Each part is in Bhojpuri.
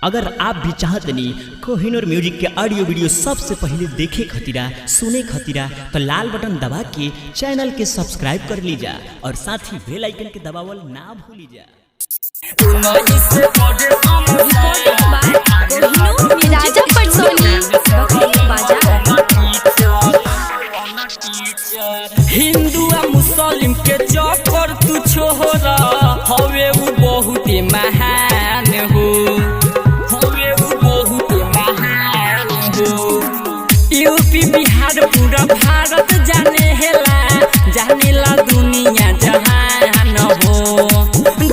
अगर आप भी चाहते नहीं कोहिनूर म्यूजिक के ऑडियो वीडियो सबसे पहले देखे खतीरा सुने खतीरा तो लाल बटन दबा के चैनल के सब्सक्राइब कर लीजा और साथ ही बेल आइकन के दबावल ना भूलिजा। हिंदू आ मुस्लिम के चक्कर तू छोरा हवे उ बहुत महान हो, हवे उ बहुत महान हो। यूपी बिहार पूरा भारत जाने ला दुनिया जहान हो।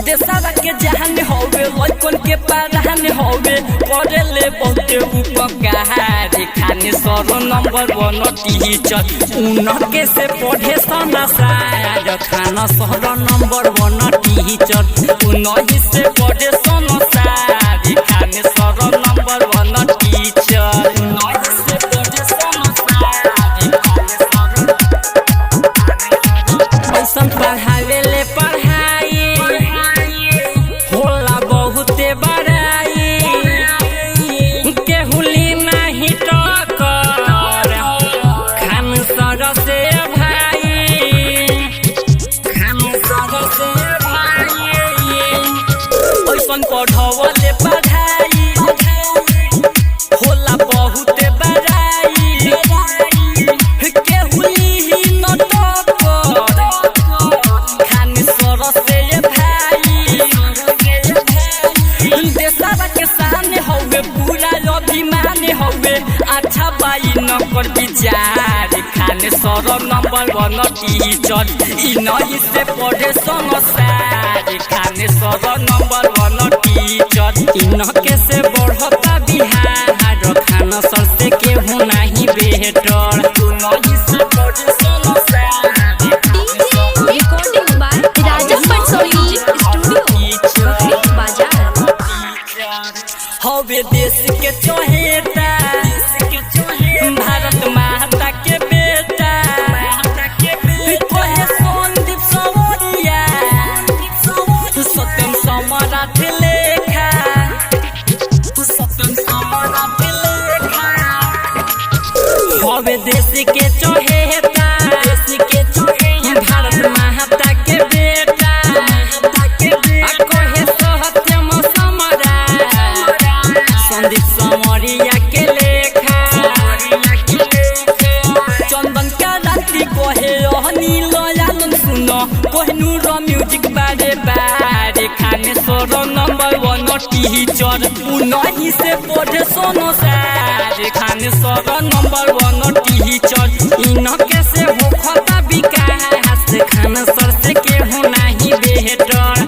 देशवा के जहान हवे लइकन के परान हवे करे ले बहुते उपकार। खाने सरो नंबर 1 टीचर उनके से पढ़े समाचार। खाना सरो नंबर 1 टीचर उन्हीं से पढ़े समाचार। खाने सरो नंबर 1 टीचर उन्हीं से पढ़े समाचार। ऐसा पढ़ावे ले पढ़ाई होला बहुते बड़ाई। केहुली नहीं टकर खान सर से भाई, खान सर से भाई। ऐसा पढ़वले पढ़ाई होला बहुते बड़ाई। केहुली ही न टकर खान सर से भाई। देशवा के सामने हवे पूरा अभिमान हवे अच्छा बाई न कर विचार। खाने सर नंबर 1 टीचर इन्हीं से पढ़े समाचार। खाने सर नंबर 1 टीचर इनके से बढ़ता बिहार। खाना सर से केहू नहीं बेहतर इन्हीं से पढ़े समाचार। हवे देश के चहेता भारत माता के बेटा। कहे संदीप सवरिया सत्यम सम्राट लेखा, सत्यम सम्राट लेखा। हवे देश के चहेता भारत माता के बेटा। कहे सत्यम सम्राट संदीप समरिया के लेखा। चंदन का रात्रि कहे अनिल आनंद सुनो कोहिनूर म्यूजिक बारे बारे। खाने सर नंबर 1 टीचर उन्हीं से पढ़े समाचार। खाने सर नंबर 1 टीचर इनके से होखता विकास। खाना सर से केहू नहीं बेहतर।